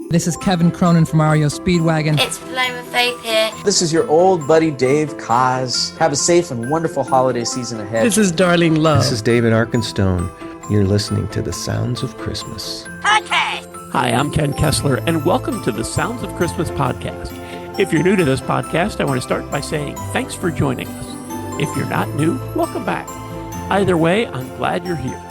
This is Kevin Cronin from REO Speedwagon. It's Paloma Faith here. This is your old buddy Dave Kaz. Have a safe and wonderful holiday season ahead. This is Darlene Love. This is David Arkenstone. You're listening to The Sounds of Christmas. Podcast. Hi, I'm Ken Kessler, and welcome to the Sounds of Christmas podcast. If you're new to this podcast, I want to start by saying thanks for joining us. If you're not new, welcome back. Either way, I'm glad you're here.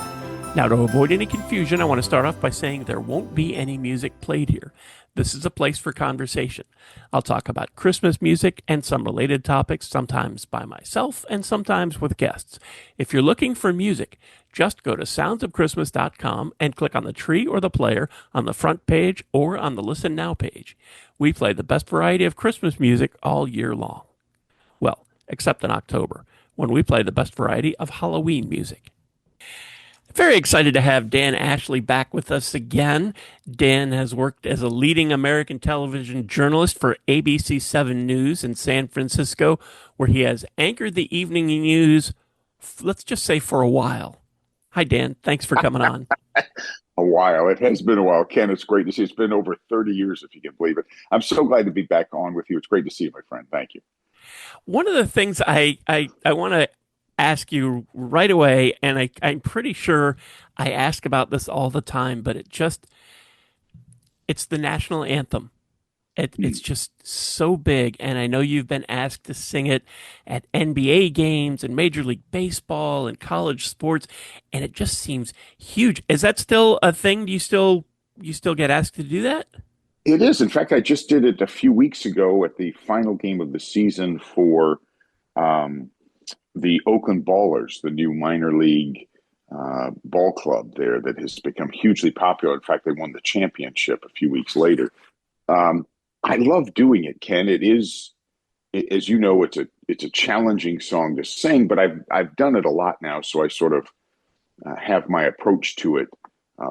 Now, to avoid any confusion, I want to start off by saying there won't be any music played here. This is a place for conversation. I'll talk about Christmas music and some related topics, sometimes by myself and sometimes with guests. If you're looking for music, just go to soundsofchristmas.com and click on the tree or the player on the front page or on the Listen Now page. We play the best variety of Christmas music all year long. Well, except in October, when we play the best variety of Halloween music. Very excited to have Dan Ashley back with us again. Dan has worked as a leading American television journalist for ABC 7 News in San Francisco, where he has anchored the evening news, let's just say for a while. Hi, Dan. Thanks for coming on. A while. It has been a while. Ken, it's great to see you. It's been over 30 years, if you can believe it. I'm so glad to be back on with you. It's great to see you, my friend. Thank you. One of the things I want to ask you right away, and I'm pretty sure I ask about this all the time, but it's the National Anthem. It's just so big, and I know you've been asked to sing it at NBA games and Major League Baseball and college sports, and it just seems huge. Is that still a thing? Do you still get asked to do that? It is. In fact, I just did it a few weeks ago at the final game of the season for the Oakland Ballers, the new minor league ball club there that has become hugely popular. In fact, they won the championship a few weeks later. I love doing it, Ken. It is, as you know, it's a challenging song to sing, but I've done it a lot now, so I sort of have my approach to it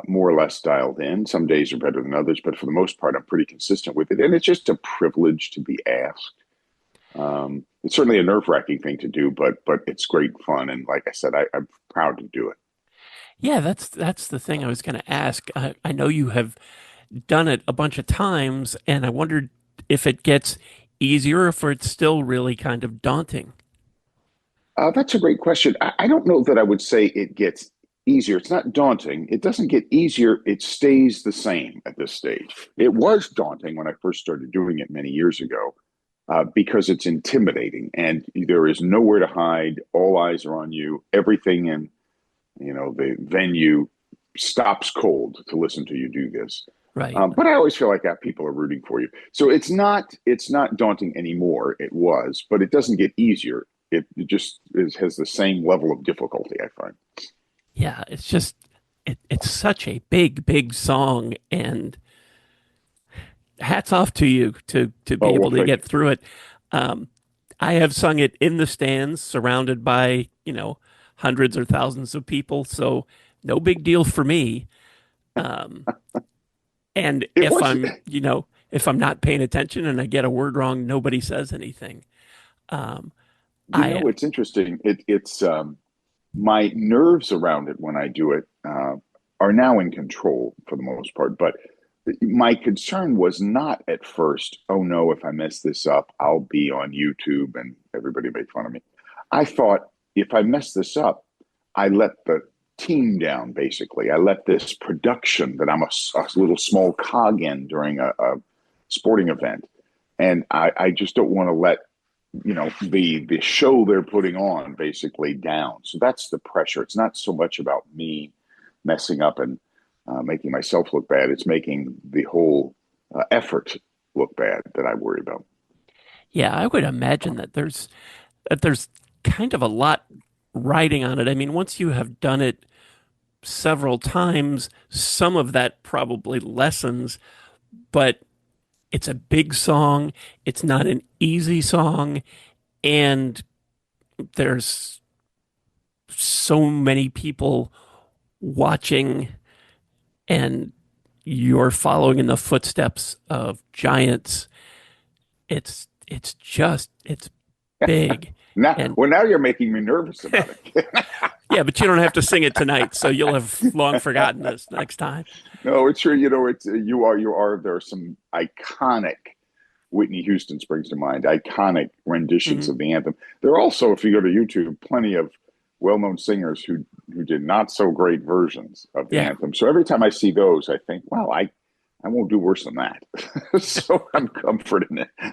more or less dialed in. Some days are better than others, but for the most part, I'm pretty consistent with it, and it's just a privilege to be asked. It's certainly a nerve-wracking thing to do, but it's great fun, and like I said, I'm proud to do it. Yeah, that's the thing I was going to ask. I know you have done it a bunch of times, and I wondered if it gets easier or if it's still really kind of daunting. That's a great question. I don't know that I would say it gets easier. It's not daunting. It doesn't get easier. It stays the same at this stage. It was daunting when I first started doing it many years ago. Because it's intimidating and there is nowhere to hide. All eyes are on you. Everything in, the venue stops cold to listen to you do this. Right. But I always feel like that people are rooting for you. So it's not daunting anymore. It was, but it doesn't get easier. It just has the same level of difficulty, I find. Yeah, it's just it's such a big song, and hats off to you to be able to get through it. I have sung it in the stands, surrounded by, hundreds or thousands of people. So no big deal for me. And if I'm not paying attention and I get a word wrong, nobody says anything. It's interesting. It's my nerves around it when I do it are now in control for the most part, but my concern was not at first, oh no, if I mess this up, I'll be on YouTube and everybody make fun of me. I thought, if I mess this up, I let the team down, basically. I let this production that I'm a little small cog in during a sporting event. And I just don't want to let, the show they're putting on basically down. So that's the pressure. It's not so much about me messing up and making myself look bad. It's making the whole effort look bad that I worry about. Yeah, I would imagine that there's kind of a lot riding on it. I mean, once you have done it several times, some of that probably lessens, but it's a big song. It's not an easy song, and there's so many people watching, and you're following in the footsteps of giants. It's big. And Now you're making me nervous about it. yeah, but you don't have to sing it tonight, so you'll have long forgotten this next time. No, it's true. It's you are. There are some iconic Whitney Houston springs to mind, iconic renditions Mhm. of the anthem. There are also, if you go to YouTube, plenty of well-known singers who did not so great versions of the Yeah. anthem. So every time I see those, I think, well, I won't do worse than that. So I'm comforted in that. All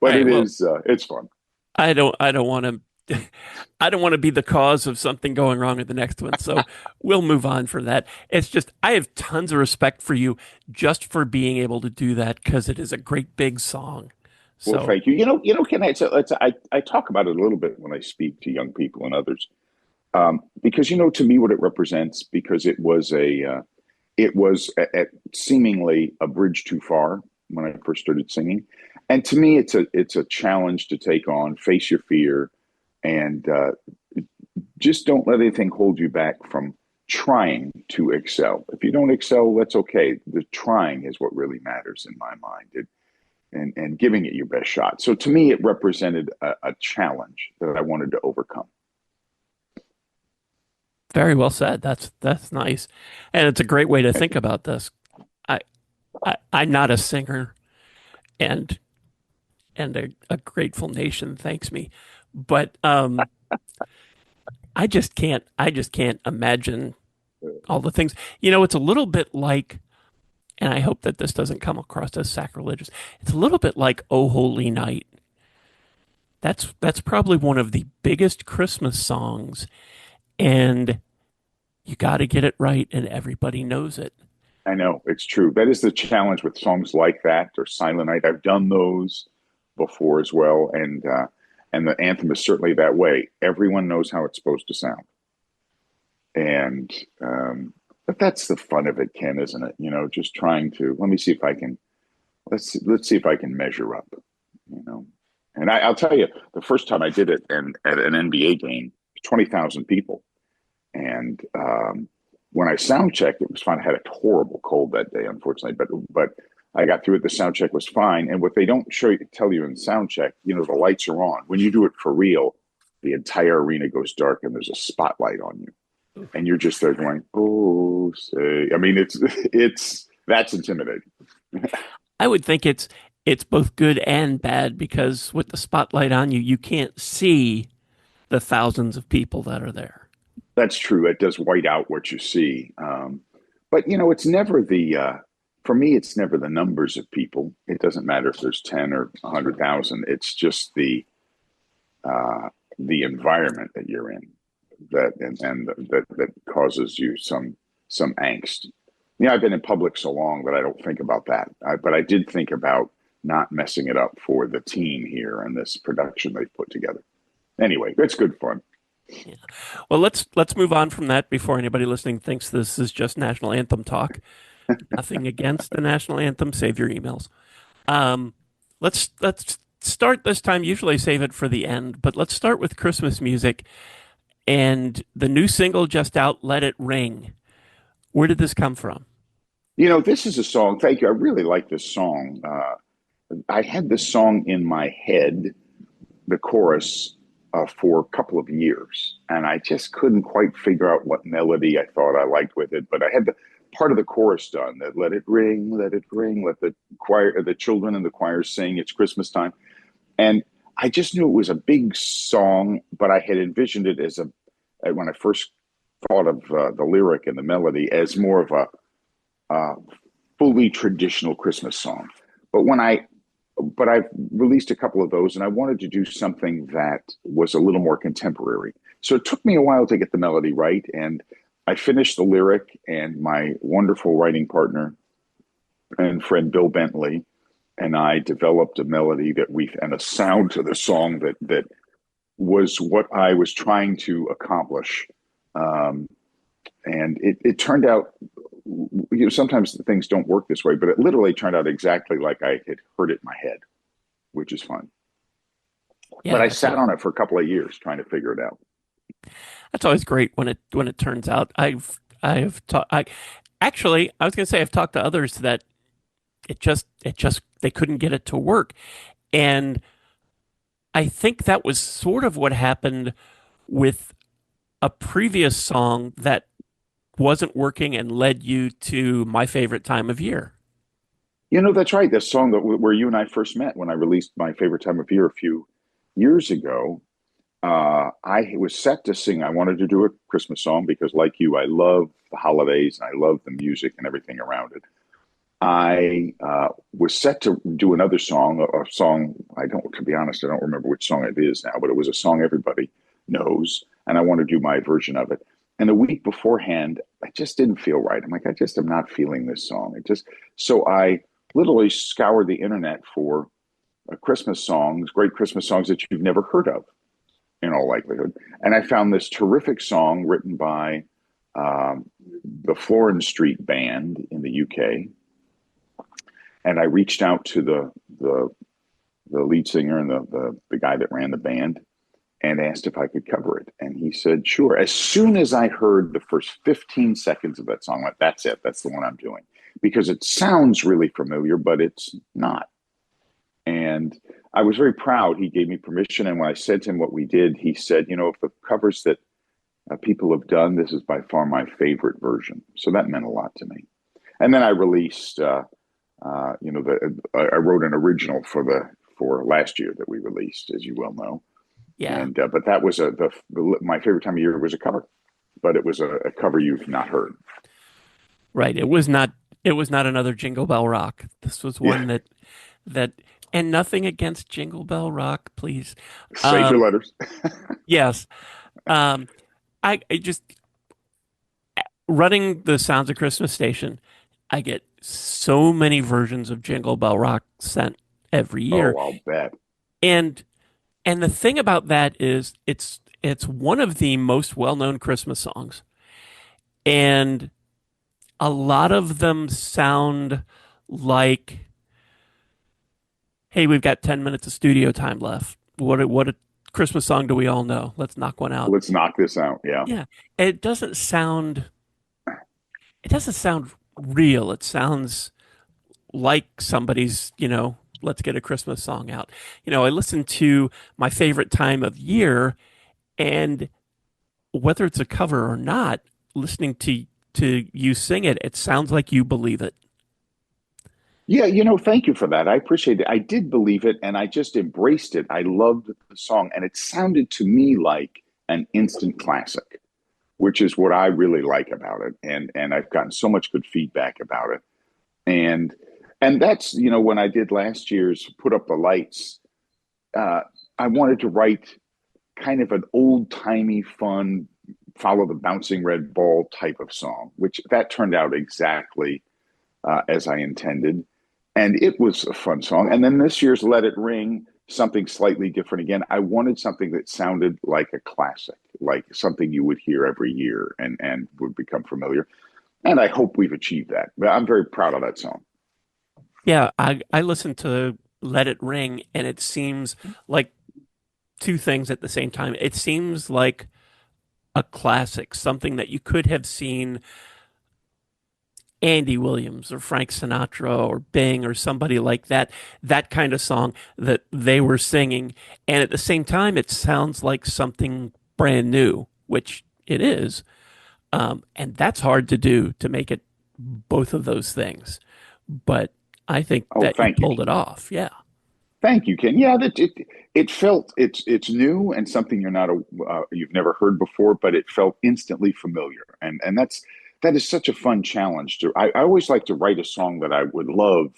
But right. Well, it's fun. I don't want to. I don't want to be the cause of something going wrong with the next one. So we'll move on from that. It's just, I have tons of respect for you just for being able to do that because it is a great big song. Well, So, thank you. Ken, I talk about it a little bit when I speak to young people and others, because to me what it represents, because it was seemingly a bridge too far when I first started singing, and to me it's a challenge to take on, face your fear, and just don't let anything hold you back from trying to excel. If you don't excel, that's okay. The trying is what really matters in my mind. And giving it your best shot. So to me, it represented a challenge that I wanted to overcome. very well said. That's nice, and it's a great way to think about this. I, I'm not a singer, and a grateful nation thanks me, but I just can't imagine all the things. It's a little bit like, and I hope that this doesn't come across as sacrilegious. It's a little bit like "Oh Holy Night." That's probably one of the biggest Christmas songs, and you got to get it right, and everybody knows it. I know it's true. That is the challenge with songs like that or Silent Night. I've done those before as well, and the anthem is certainly that way. Everyone knows how it's supposed to sound, and but that's the fun of it, Ken, isn't it? Just trying to let me see if I can let's see if I can measure up. You know, and I'll tell you, the first time I did it, and at an NBA game, 20,000 people, and when I sound checked, it was fine. I had a horrible cold that day, unfortunately, but I got through it. The sound check was fine. And what they don't tell you in sound check, the lights are on. When you do it for real, the entire arena goes dark and there's a spotlight on you, and you're just there going, "Oh, say." I mean, that's intimidating. I would think it's both good and bad because with the spotlight on you, you can't see the thousands of people that are there. That's true. It does white out what you see. But it's never for me, it's never the numbers of people. It doesn't matter if there's 10 or 100,000. It's just the environment that you're in that causes you some angst. I've been in public so long that I don't think about that. But I did think about not messing it up for the team here and this production they've put together. Anyway, it's good fun. Yeah. Well, let's move on from that before anybody listening thinks this is just national anthem talk. Nothing against the national anthem. Save your emails. Let's start this time. Usually I save it for the end, but let's start with Christmas music and the new single just out, "Let It Ring." Where did this come from? This is a song. Thank you. I really like this song. I had this song in my head, the chorus, for a couple of years, and I just couldn't quite figure out what melody I thought I liked with it. But I had the part of the chorus done, that "Let it ring, let it ring, let the choir, the children and the choir sing. It's Christmas time," and I just knew it was a big song. But I had envisioned it as when I first thought of the lyric and the melody as more of a fully traditional Christmas song. But I've released a couple of those, and I wanted to do something that was a little more contemporary. So it took me a while to get the melody right, and I finished the lyric, and my wonderful writing partner and friend Bill Bentley and I developed a melody and a sound to the song that was what I was trying to accomplish. And it turned out, sometimes things don't work this way, but it literally turned out exactly like I had heard it in my head, which is fun. Yeah, but I sat on it for a couple of years trying to figure it out. That's always great when it turns out. Actually, I was going to say I've talked to others that it just they couldn't get it to work, and I think that was sort of what happened with a previous song that wasn't working and led you to my favorite time of year. That's right. The song where you and I first met when I released my favorite time of year a few years ago. I was set to sing. I wanted to do a Christmas song because, like you, I love the holidays and I love the music and everything around it. I was set to do another song, a song to be honest, I don't remember which song it is now, but it was a song everybody knows, and I want to do my version of it. And a week beforehand, I just didn't feel right. I'm like, I just am not feeling this song. So I literally scoured the internet for Christmas songs, great Christmas songs that you've never heard of, in all likelihood. And I found this terrific song written by the Florence Street Band in the UK. And I reached out to the lead singer and the guy that ran the band and asked if I could cover it. And he said, sure. As soon as I heard the first 15 seconds of that song, I went, that's it. That's the one I'm doing. Because it sounds really familiar, but it's not. And I was very proud. He gave me permission. And when I said to him what we did, he said, of the covers that people have done, this is by far my favorite version. So that meant a lot to me. And then I released, I wrote an original for last year that we released, as you well know. Yeah. And but that was my favorite time of year was a cover, but it was a cover you've not heard. Right. It was not another Jingle Bell Rock. This was one that and nothing against Jingle Bell Rock, please. Save your letters. Yes. I just running the Sounds of Christmas station, I get so many versions of Jingle Bell Rock sent every year. Oh, I'll bet. And the thing about that is it's one of the most well-known Christmas songs. And a lot of them sound like, hey, we've got 10 minutes of studio time left. What a Christmas song do we all know? Let's knock one out. Let's knock this out. Yeah. Yeah. It doesn't sound real. It sounds like somebody's, let's get a Christmas song out. I listen to my favorite time of year, and whether it's a cover or not, listening to you sing it, it sounds like you believe it. Yeah, thank you for that. I appreciate it. I did believe it, and I just embraced it. I loved the song, and it sounded to me like an instant classic, which is what I really like about it. And I've gotten so much good feedback about it. And that's, when I did last year's Put Up the Lights, I wanted to write kind of an old-timey, fun, follow the bouncing red ball type of song, which that turned out exactly as I intended. And it was a fun song. And then this year's Let It Ring, something slightly different again. I wanted something that sounded like a classic, like something you would hear every year and would become familiar. And I hope we've achieved that. But I'm very proud of that song. Yeah, I listened to Let It Ring, and it seems like two things at the same time. It seems like a classic, something that you could have seen Andy Williams or Frank Sinatra or Bing or somebody like that kind of song that they were singing. And at the same time, it sounds like something brand new, which it is. And that's hard to do, to make it both of those things. But I think that you pulled it off. Yeah. Thank you, Ken. Yeah, it felt it's new and something you've never heard before, but it felt instantly familiar, and that is such a fun challenge. I always like to write a song that I would love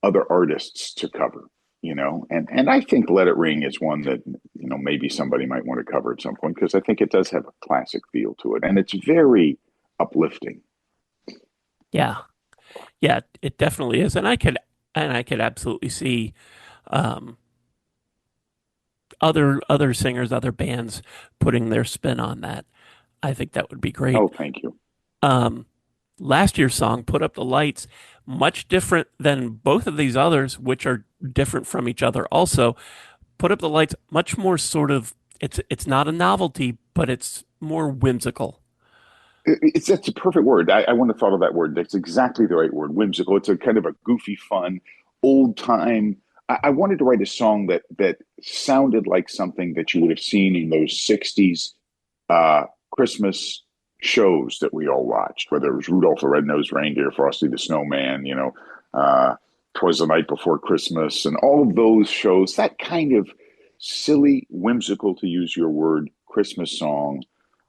other artists to cover, and I think Let It Ring is one that maybe somebody might want to cover at some point, because I think it does have a classic feel to it, and it's very uplifting. Yeah, it definitely is, and I could absolutely see other singers, other bands putting their spin on that. I think that would be great. Oh, thank you. Last year's song, Put Up the Lights, much different than both of these others, which are different from each other also. Put Up the Lights, much more sort of, it's not a novelty, but it's more whimsical. That's a perfect word. I wouldn't have thought of that word. That's exactly the right word, whimsical. It's a kind of a goofy, fun, old-time I wanted to write a song that sounded like something that you would have seen in those '60s Christmas shows that we all watched, whether it was Rudolph the Red-Nosed Reindeer, Frosty the Snowman, Twas the Night Before Christmas, and all of those shows. That kind of silly, whimsical, to use your word, Christmas song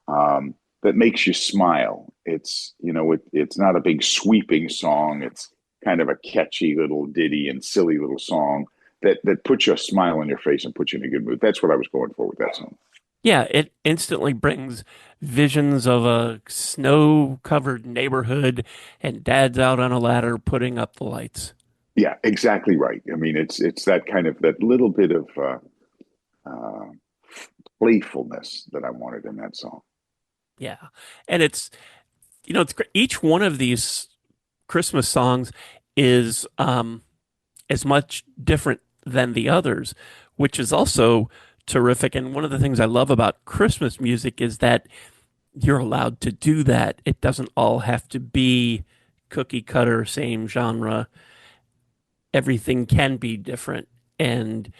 that makes you smile. It's not a big sweeping song. It's kind of a catchy little ditty and silly little song that puts you a smile on your face and puts you in a good mood. That's what I was going for with that song. Yeah, it instantly brings visions of a snow-covered neighborhood and dad's out on a ladder putting up the lights. Yeah, exactly right. I mean, it's that kind of that little bit of uh, playfulness that I wanted in that song. Yeah. And it's great. Each one of these Christmas songs is as much different than the others, which is also terrific. And one of the things I love about Christmas music is that you're allowed to do that. It doesn't all have to be cookie cutter, same genre. Everything can be different. And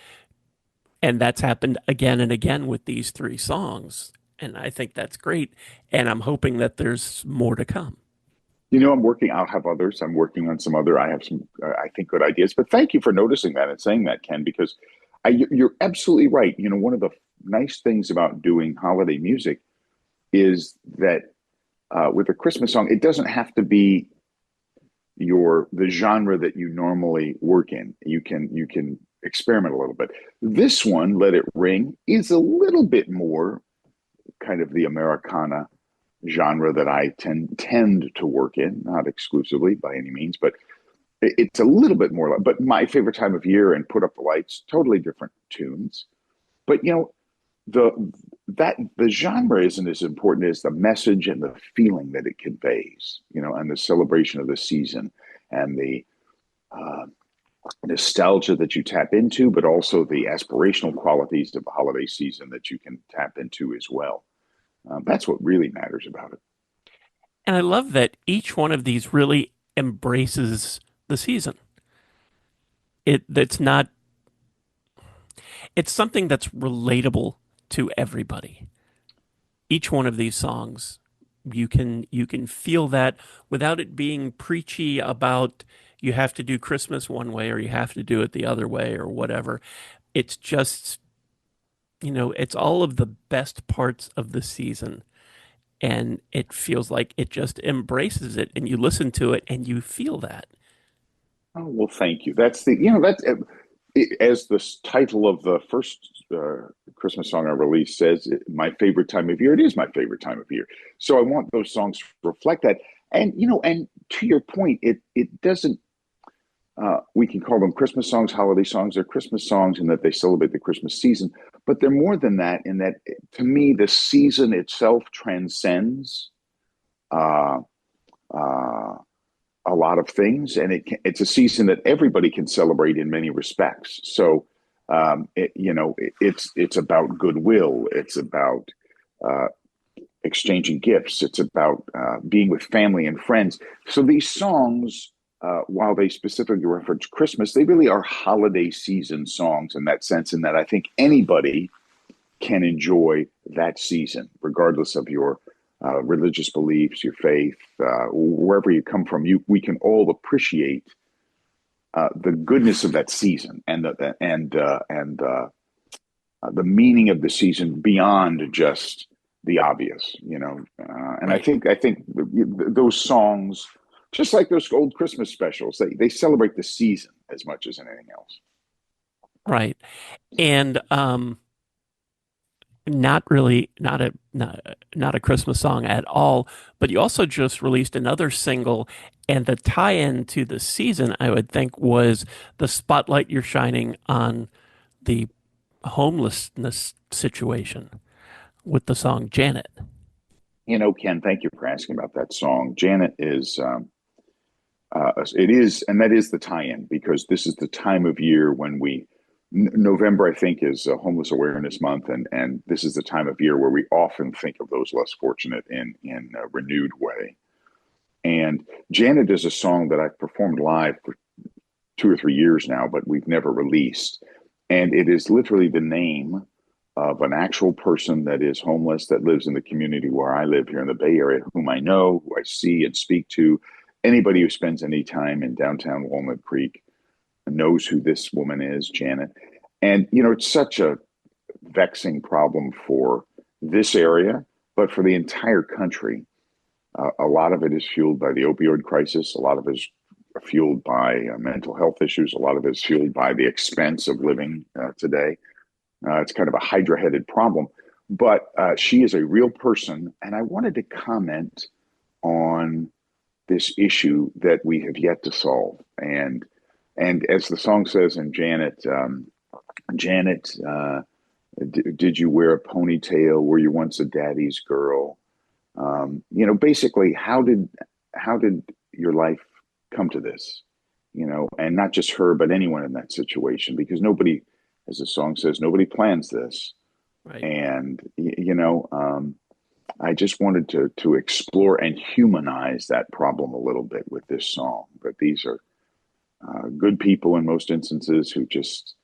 that's happened again and again with these three songs. And I think that's great. And I'm hoping that there's more to come. I'll have others. I'm working on some other, I have some, I think, good ideas. But thank you for noticing that and saying that, Ken, because you're absolutely right. One of the nice things about doing holiday music is that with a Christmas song, it doesn't have to be the genre that you normally work in. You can experiment a little bit. This one, Let It Ring, is a little bit more kind of the Americana genre that I tend to work in, not exclusively by any means, but it's a little bit more. But My Favorite Time of Year and Put Up the Lights, totally different tunes. But the genre isn't as important as the message and the feeling that it conveys, and the celebration of the season and the nostalgia that you tap into, but also the aspirational qualities of the holiday season that you can tap into as well. That's what really matters about it. And I love that each one of these really embraces the season. It's not, it's something that's relatable to everybody. Each one of these songs, you can feel that without it being preachy about you have to do Christmas one way or you have to do it the other way or whatever. It's just, it's all of the best parts of the season. And it feels like it just embraces it, and you listen to it and you feel that. Oh, well, thank you. That's as the title of the first Christmas song I released says, my favorite time of year. It is my favorite time of year. So I want those songs to reflect that. And, and to your point, it doesn't, we can call them Christmas songs, holiday songs. They're Christmas songs in that they celebrate the Christmas season, but they're more than that in that, to me, the season itself transcends a lot of things, and it's a season that everybody can celebrate in many respects. So, it's about goodwill. It's about exchanging gifts. It's about being with family and friends. So these songs, while they specifically reference Christmas, they really are holiday season songs in that sense, in that I think anybody can enjoy that season, regardless of your religious beliefs, your faith, wherever you come from. We can all appreciate the goodness of that season and the meaning of the season beyond just the obvious, And right. I think those songs, just like those old Christmas specials, they celebrate the season as much as anything else. Right. And not a Christmas song at all, but you also just released another single, and the tie-in to the season, I would think, was the spotlight you're shining on the homelessness situation with the song Janet. Ken, thank you for asking about that song. Janet is it is, and that is the tie-in, because this is the time of year when November, I think, is Homeless Awareness Month, and this is the time of year where we often think of those less fortunate in a renewed way. And Janet is a song that I've performed live for 2 or 3 years now, but we've never released. And it is literally the name of an actual person that is homeless, that lives in the community where I live here in the Bay Area, whom I know, who I see and speak to. Anybody who spends any time in downtown Walnut Creek knows who this woman is, Janet. And, it's such a vexing problem for this area, but for the entire country. A lot of it is fueled by the opioid crisis. A lot of it is fueled by mental health issues. A lot of it is fueled by the expense of living today. It's kind of a hydra-headed problem, but she is a real person. And I wanted to comment on this issue that we have yet to solve. And as the song says in Janet, did you wear a ponytail? Were you once a daddy's girl? Basically, how did your life come to this? And not just her, but anyone in that situation, because nobody, as the song says, nobody plans this. Right. And, I just wanted to explore and humanize that problem a little bit with this song. But these are good people in most instances who just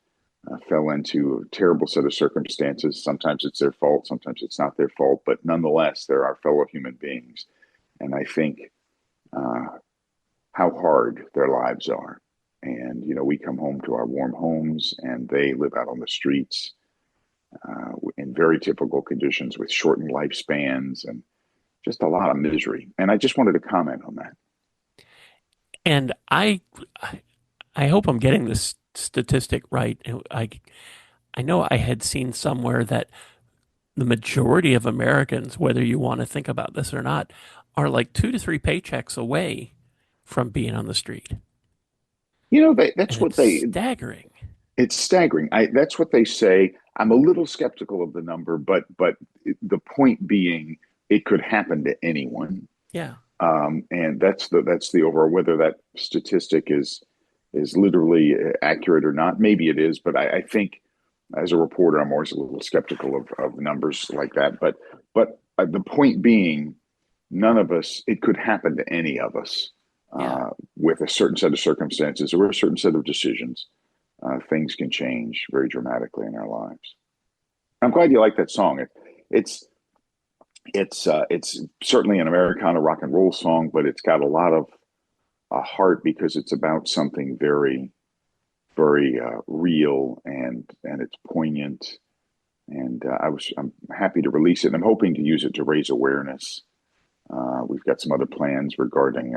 fell into a terrible set of circumstances. Sometimes it's their fault, sometimes it's not their fault, but nonetheless, they're our fellow human beings. And I think how hard their lives are. And, we come home to our warm homes and they live out on the streets in very typical conditions with shortened lifespans and just a lot of misery. And I just wanted to comment on that. And I hope I'm getting this statistic right. I know I had seen somewhere that the majority of Americans, whether you want to think about this or not, are like 2 to 3 paychecks away from being on the street. That's what staggering. It's staggering. That's what they say. I'm a little skeptical of the number, but the point being, it could happen to anyone. Yeah. And that's the overall, whether that statistic is literally accurate or not. Maybe it is, but I think as a reporter, I'm always a little skeptical of numbers like that. But the point being, none of us, it could happen to any of us with a certain set of circumstances or a certain set of decisions. Things can change very dramatically in our lives. I'm glad you like that song. It's certainly an Americana rock and roll song, but it's got a lot of heart because it's about something very, very real and it's poignant. And I'm happy to release it. And I'm hoping to use it to raise awareness. We've got some other plans regarding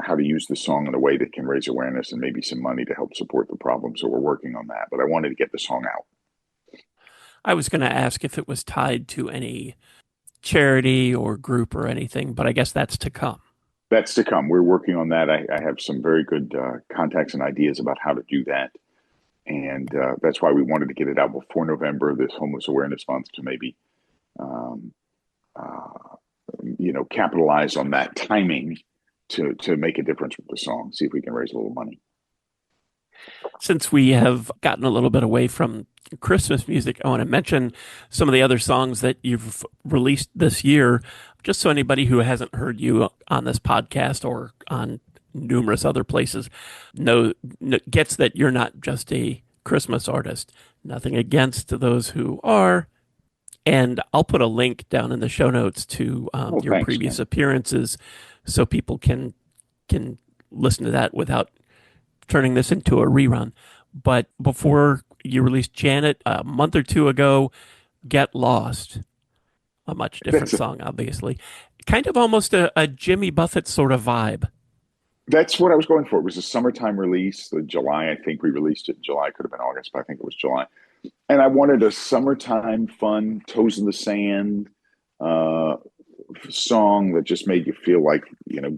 how to use the song in a way that can raise awareness and maybe some money to help support the problem. So we're working on that. But I wanted to get the song out. I was going to ask if it was tied to any charity or group or anything, but I guess that's to come. That's to come. We're working on that. I have some very good contacts and ideas about how to do that. And that's why we wanted to get it out before November, this Homeless Awareness Month, to maybe, capitalize on that timing to make a difference with the song, see if we can raise a little money. Since we have gotten a little bit away from Christmas music, I want to mention some of the other songs that you've released this year, just so anybody who hasn't heard you on this podcast or on numerous other places gets that you're not just a Christmas artist. Nothing against those who are. And I'll put a link down in the show notes to your previous appearances so people can listen to that without turning this into a rerun. But before you released Janet, a month or two ago, Get Lost, a much different song, obviously. Kind of almost a Jimmy Buffett sort of vibe. That's what I was going for. It was a summertime release. July, I think we released it in July. Could have been August, but I think it was July. And I wanted a summertime fun, toes in the sand song that just made you feel like,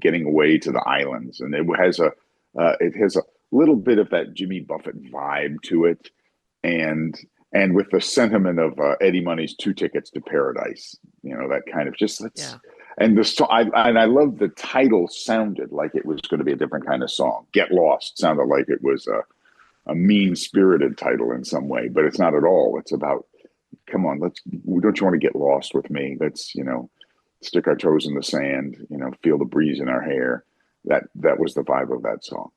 getting away to the islands. And it has a little bit of that Jimmy Buffett vibe to it. And with the sentiment of Eddie Money's 2 Tickets to Paradise, that kind of just, and I love the title sounded like it was going to be a different kind of song. Get Lost sounded like it was a mean-spirited title in some way, but it's not at all. It's about, come on, don't you want to get lost with me? Let's, stick our toes in the sand, feel the breeze in our hair. That was the vibe of that song.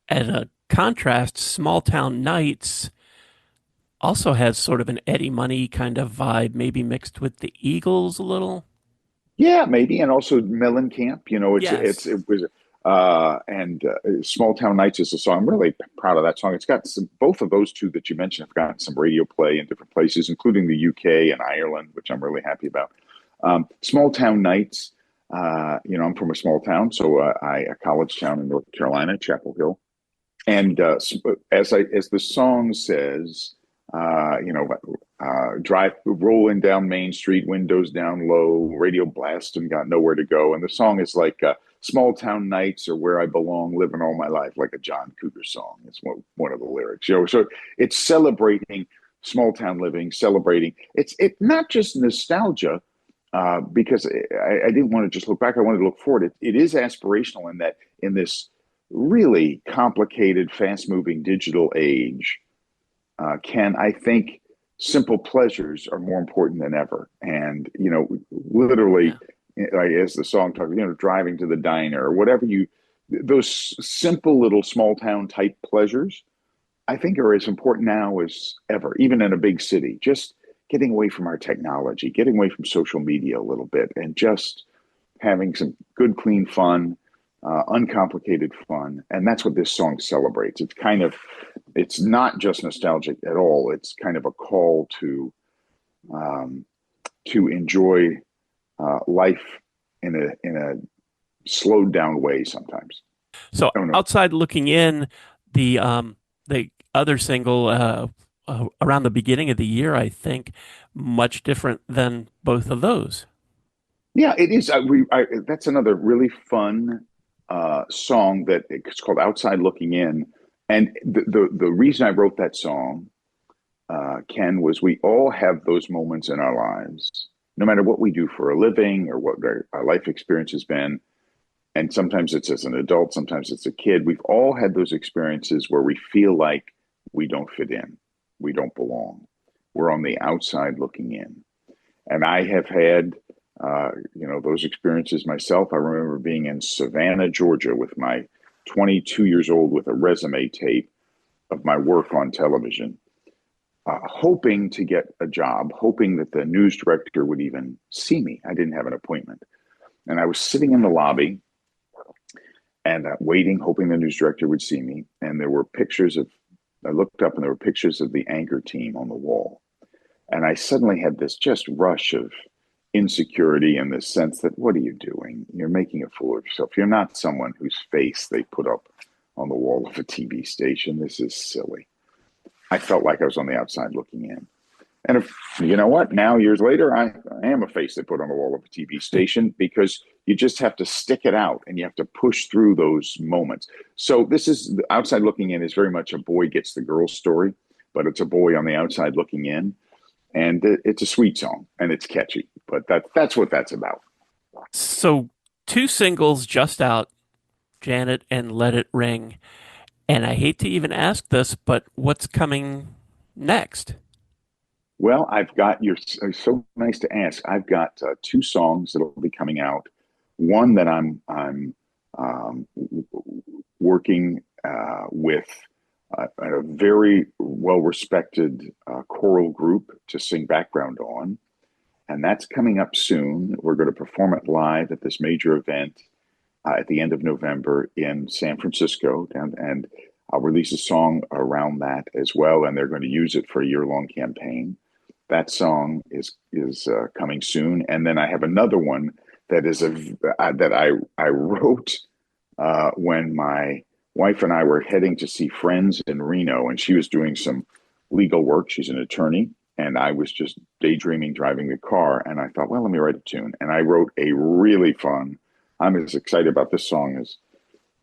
As a contrast, Small Town Nights also has sort of an Eddie Money kind of vibe, maybe mixed with the Eagles a little. Yeah, maybe, and also Mellencamp. Yes. It was, and Small Town Nights is a song. I'm really proud of that song. It's got both of those two that you mentioned have gotten some radio play in different places, including the UK and Ireland, which I'm really happy about. Small Town Nights. I'm from a small town, so a college town in North Carolina, Chapel Hill, and as the song says, drive rolling down Main Street, windows down low, radio blasting, got nowhere to go. And the song is like small town nights are where I belong, living all my life like a John Cougar song. It's one of the lyrics. So it's celebrating small town living, celebrating. It's not just nostalgia, because I didn't want to just look back. I wanted to look forward. It is aspirational in that in this really complicated, fast moving digital age, can I think simple pleasures are more important than ever. And, literally, like as the song talks, driving to the diner or whatever those simple little small town type pleasures, I think are as important now as ever, even in a big city. Just getting away from our technology, getting away from social media a little bit, and just having some good, clean fun, uncomplicated fun. And that's what this song celebrates. It's not just nostalgic at all. It's kind of a call to enjoy life in a slowed down way sometimes. So Oh no. outside looking in, the other single around the beginning of the year, I think, much different than both of those. Yeah, it is. That's another really fun song that it's called "Outside Looking In," and the reason I wrote that song, Ken, was we all have those moments in our lives, no matter what we do for a living or what our life experience has been. And sometimes it's as an adult, sometimes it's a kid. We've all had those experiences where we feel like we don't fit in, we don't belong. We're on the outside looking in. And I have had, those experiences myself. I remember being in Savannah, Georgia with my 22 years old with a resume tape of my work on television, hoping to get a job, hoping that the news director would even see me. I didn't have an appointment. And I was sitting in the lobby and waiting, hoping the news director would see me. And there were I looked up and there were pictures of the anchor team on the wall. And I suddenly had this just rush of insecurity and this sense that, what are you doing? You're making a fool of yourself. You're not someone whose face they put up on the wall of a TV station. This is silly. I felt like I was on the outside looking in. And if you know what, now years later, I am a face they put on the wall of a TV station, because you just have to stick it out and you have to push through those moments. So this is the outside looking in is very much a boy gets the girl story, but it's a boy on the outside looking in. And it's a sweet song and it's catchy, but that's what that's about. So two singles just out, Janet and Let It Ring. And I hate to even ask this, but what's coming next? Well, you're so nice to ask. I've got two songs that'll be coming out. One that I'm working with a very well-respected choral group to sing background on, and that's coming up soon. We're going to perform it live at this major event at the end of November in San Francisco, and I'll release a song around that as well, and they're going to use it for a year-long campaign. That song is coming soon, and then I have another one that is that I wrote when my wife and I were heading to see friends in Reno, and she was doing some legal work. She's an attorney, and I was just daydreaming driving the car, and I thought, well, let me write a tune, and I wrote a really fun. I'm as excited about this song as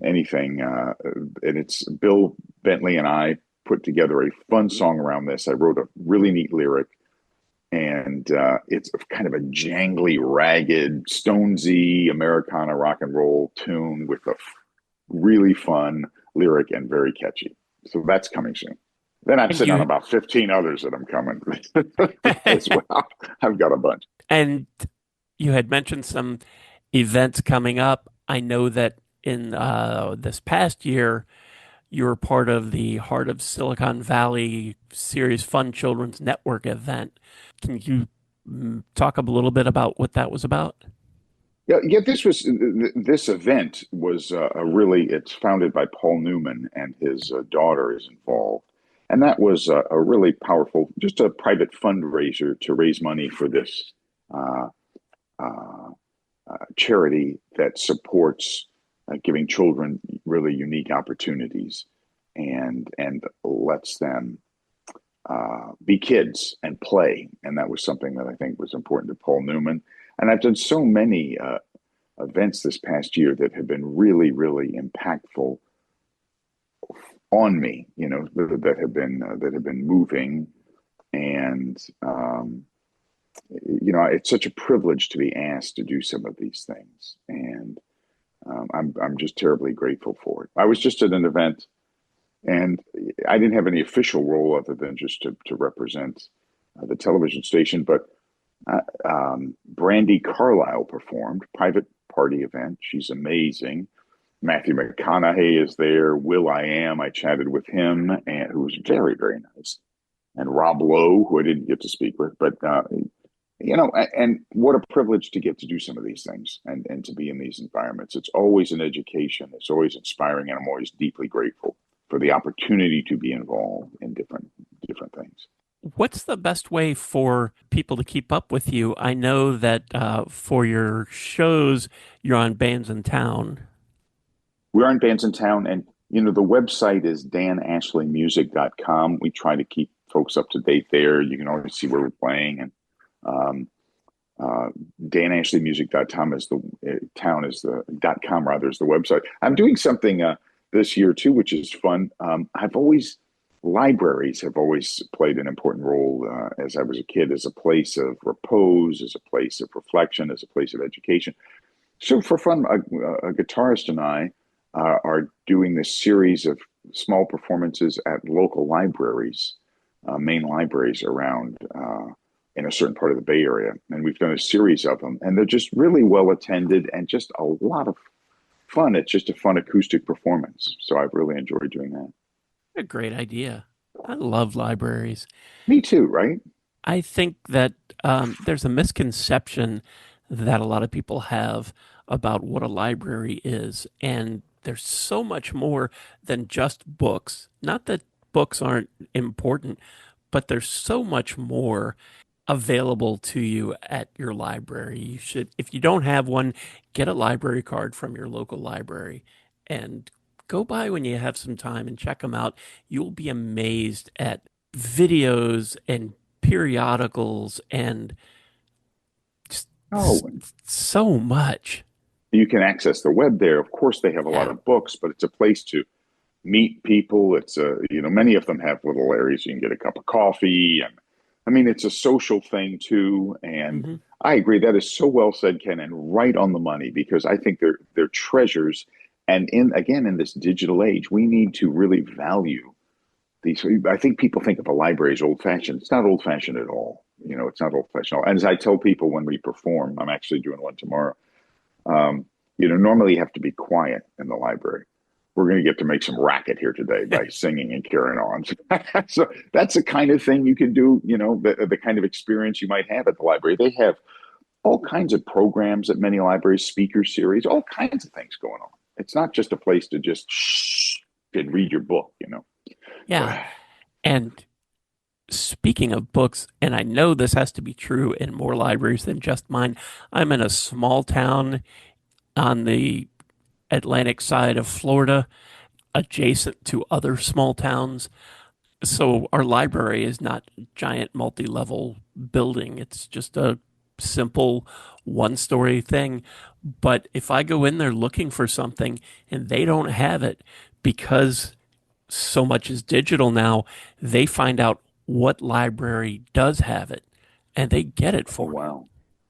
anything, and it's Bill Bentley and I put together a fun song around this. I wrote a really neat lyric. And it's kind of a jangly, ragged, Stonesy Americana rock and roll tune with a really fun lyric and very catchy. So that's coming soon. Then I'm sitting on about 15 others that I'm coming as well. I've got a bunch. And you had mentioned some events coming up. I know that in this past year, you were part of the Heart of Silicon Valley Series Fun Children's Network event. Can you talk a little bit about what that was about? Yeah. This event was it's founded by Paul Newman, and his daughter is involved, and that was a really powerful, just a private fundraiser to raise money for this uh, uh, charity that supports giving children really unique opportunities and lets them be kids and play. And that was something that I think was important to Paul Newman. And I've done so many events this past year that have been really, really impactful on me. That have been moving, and it's such a privilege to be asked to do some of these things, and I'm just terribly grateful for it. I was just at an event, and I didn't have any official role other than just to represent the television station, but Brandy Carlisle performed, private party event. She's amazing. Matthew McConaughey is there. Will I Am, I chatted with him, and who was very, very nice. And Rob Lowe, who I didn't get to speak with, but and what a privilege to get to do some of these things and to be in these environments. It's always an education. It's always inspiring, and I'm always deeply grateful for the opportunity to be involved in different things. What's the best way for people to keep up with you? I know that for your shows, you're on Bands in Town. We're on Bands in Town, and the website is danashleymusic.com. We try to keep folks up to date there. You can always see where we're playing, and danashleymusic.com is .com is the website. I'm doing something this year too, which is fun. Libraries have always played an important role as I was a kid, as a place of repose, as a place of reflection, as a place of education. So for fun, a guitarist and I are doing this series of small performances at local libraries, main libraries around in a certain part of the Bay Area. And we've done a series of them, and they're just really well attended and just a lot of fun. It's just a fun acoustic performance. So I've really enjoyed doing that. A great idea. I love libraries. Me too, right? I think that there's a misconception that a lot of people have about what a library is. And there's so much more than just books. Not that books aren't important, but there's so much more available to you at your library. You should, if you don't have one, get a library card from your local library and go by when you have some time and check them out. You'll be amazed at videos and periodicals and just so much. You can access the web there. Of course, they have a lot of books, but it's a place to meet people. It's many of them have little areas you can get a cup of coffee, and I mean, it's a social thing too. And I agree, that is so well said, Ken, and right on the money, because I think they're treasures. And in this digital age, we need to really value these. I think people think of a library as old fashioned. It's not old fashioned at all. It's not old fashioned. And as I tell people when we perform, I'm actually doing one tomorrow. Normally you have to be quiet in the library. We're going to get to make some racket here today by singing and carrying on. So that's the kind of thing you can do, the kind of experience you might have at the library. They have all kinds of programs at many libraries, speaker series, all kinds of things going on. It's not just a place to just shh and read your book, Yeah. And speaking of books, and I know this has to be true in more libraries than just mine, I'm in a small town on the Atlantic side of Florida, adjacent to other small towns. So our library is not a giant multi-level building. It's just a simple one-story thing. But if I go in there looking for something and they don't have it, because so much is digital now, they find out what library does have it and they get it for me.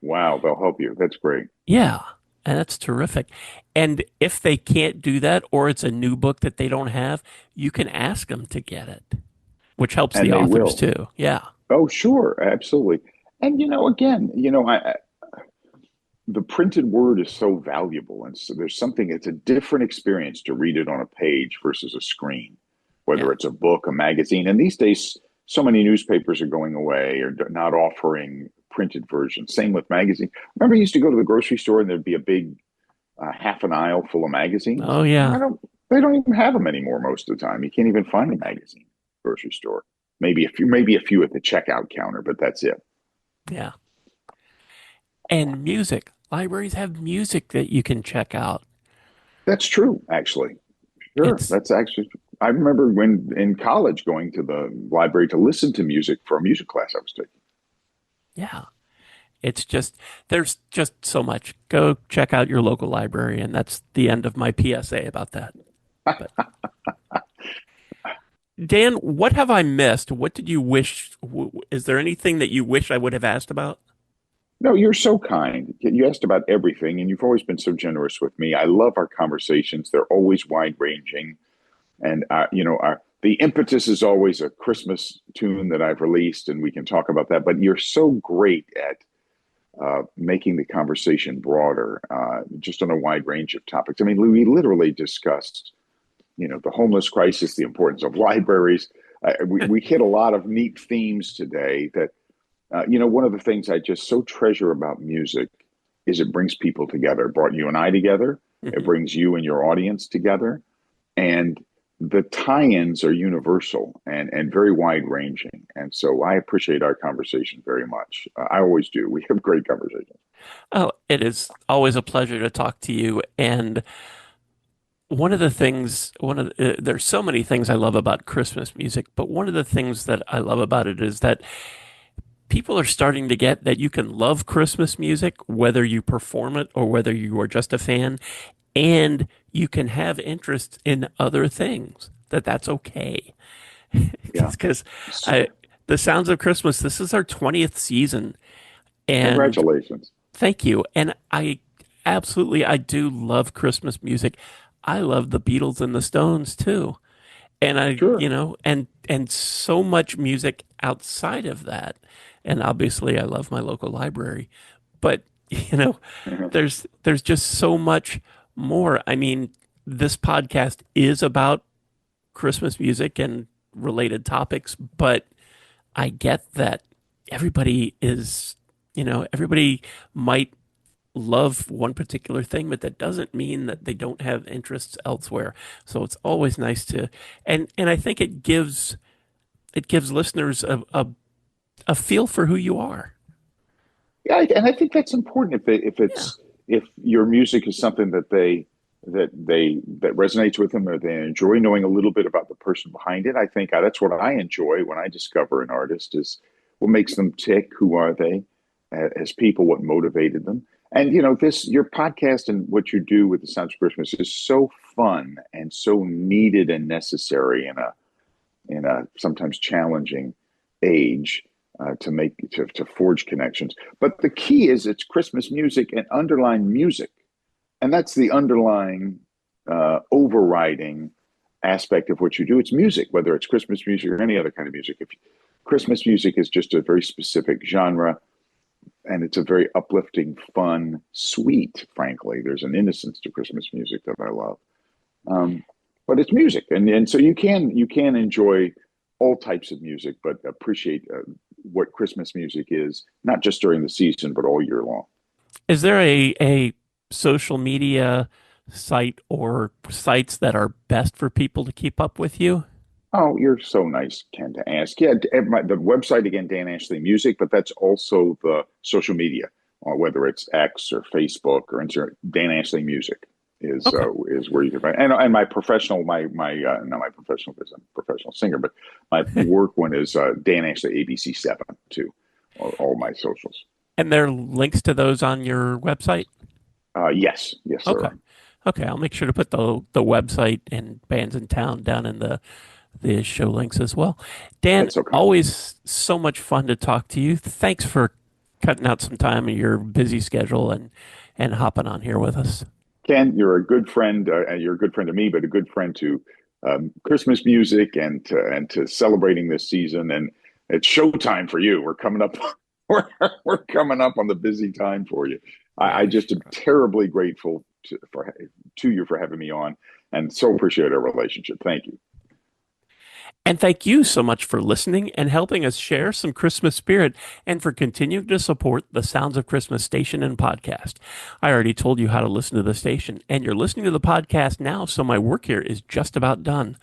Wow, they'll help you. That's great. Yeah. And that's terrific. And if they can't do that, or it's a new book that they don't have, you can ask them to get it, which helps the authors too. Yeah. Oh, sure. Absolutely. And, the printed word is so valuable, and so there's something. It's a different experience to read it on a page versus a screen, whether Yeah. it's a book, a magazine. And these days, so many newspapers are going away or not offering printed versions. Same with magazines. Remember, you used to go to the grocery store and there'd be a big half an aisle full of magazines. Oh, yeah. I don't. They don't even have them anymore most of the time. You can't even find a magazine at the grocery store. Maybe a few at the checkout counter, but that's it. Yeah. And music. Libraries have music that you can check out. That's true, actually. Sure, It's, that's actually. I remember when in college going to the library to listen to music for a music class I was taking. yeah. It's just, there's just so much. Go check out your local library. And that's the end of my PSA about that. But Dan, what have I missed? What did you wish? Is there anything that you wish I would have asked about? No, you're so kind. You asked about everything, and you've always been so generous with me. I love our conversations. They're always wide ranging, and the impetus is always a Christmas tune that I've released, and we can talk about that. But you're so great at making the conversation broader, just on a wide range of topics. I mean, we literally discussed, the homeless crisis, the importance of libraries. We hit a lot of neat themes today that, one of the things I just so treasure about music is it brings people together. It brought you and I together. It Mhm. brings you and your audience together. And the tie-ins are universal and very wide ranging. And so I appreciate our conversation very much. I always do. We have great conversations. Oh, it is always a pleasure to talk to you. And there's so many things I love about Christmas music, but one of the things that I love about it is that people are starting to get that you can love Christmas music, whether you perform it or whether you are just a fan, and you can have interest in other things, that's okay. Yeah. Because the Sounds of Christmas, this is our 20th season. And Congratulations. thank you. And I do love Christmas music. I love the Beatles and the Stones too. And Sure. and so much music outside of that. And obviously I love my local library, but there's just so much more. I mean, this podcast is about Christmas music and related topics, but I get that everybody is, everybody might love one particular thing, but that doesn't mean that they don't have interests elsewhere. So it's always nice to, and I think it gives listeners a feel for who you are. Yeah, and I think that's important Yeah. if your music is something that resonates with them or they enjoy knowing a little bit about the person behind it. I think that's what I enjoy when I discover an artist is what makes them tick, who are they as people, what motivated them. And this your podcast and what you do with the Sounds of Christmas is so fun and so needed and necessary in a sometimes challenging age to forge connections. But the key is it's Christmas music and underlying music, and that's the underlying overriding aspect of what you do. It's music, whether it's Christmas music or any other kind of music. If Christmas music is just a very specific genre, and it's a very uplifting, fun, sweet. Frankly, there's an innocence to Christmas music that I love. But it's music, and so you can enjoy all types of music, but appreciate what Christmas music is, not just during the season, but all year long. Is there a social media site or sites that are best for people to keep up with you? Oh, you're so nice, Ken, to ask. Yeah, the website again, Dan Ashley Music, but that's also the social media, whether it's X or Facebook or Instagram. Dan Ashley Music Okay. is where you can find, and my professional, my not my professional because I'm a professional singer, but my work one is Dan Ashley ABC7 too. All my socials. And there are links to those on your website? Yes, there Okay. are. Okay, I'll make sure to put the website and bands in town down in the show links as well. Dan, That's okay. always so much fun to talk to you. Thanks for cutting out some time in your busy schedule and hopping on here with us. Ken, you're a good friend, and you're a good friend to me, but a good friend to Christmas music and to celebrating this season. And it's showtime for you. We're coming up, we're coming up on the busy time for you. I just am terribly grateful to you for having me on, and so appreciate our relationship. Thank you. And thank you so much for listening and helping us share some Christmas spirit, and for continuing to support the Sounds of Christmas station and podcast. I already told you how to listen to the station, and you're listening to the podcast now, so my work here is just about done.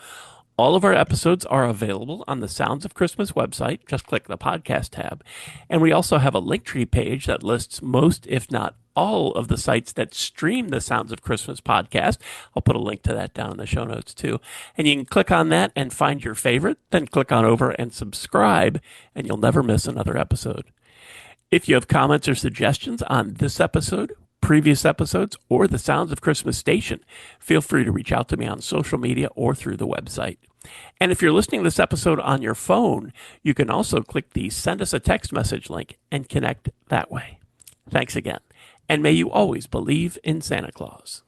All of our episodes are available on the Sounds of Christmas website. Just click the podcast tab. And we also have a Linktree page that lists most, if not all, of the sites that stream the Sounds of Christmas podcast. I'll put a link to that down in the show notes too. And you can click on that and find your favorite, then click on over and subscribe, and you'll never miss another episode. If you have comments or suggestions on this episode, previous episodes, or the Sounds of Christmas station, feel free to reach out to me on social media or through the website. And if you're listening to this episode on your phone, you can also click the Send Us a Text Message link and connect that way. Thanks again, and may you always believe in Santa Claus.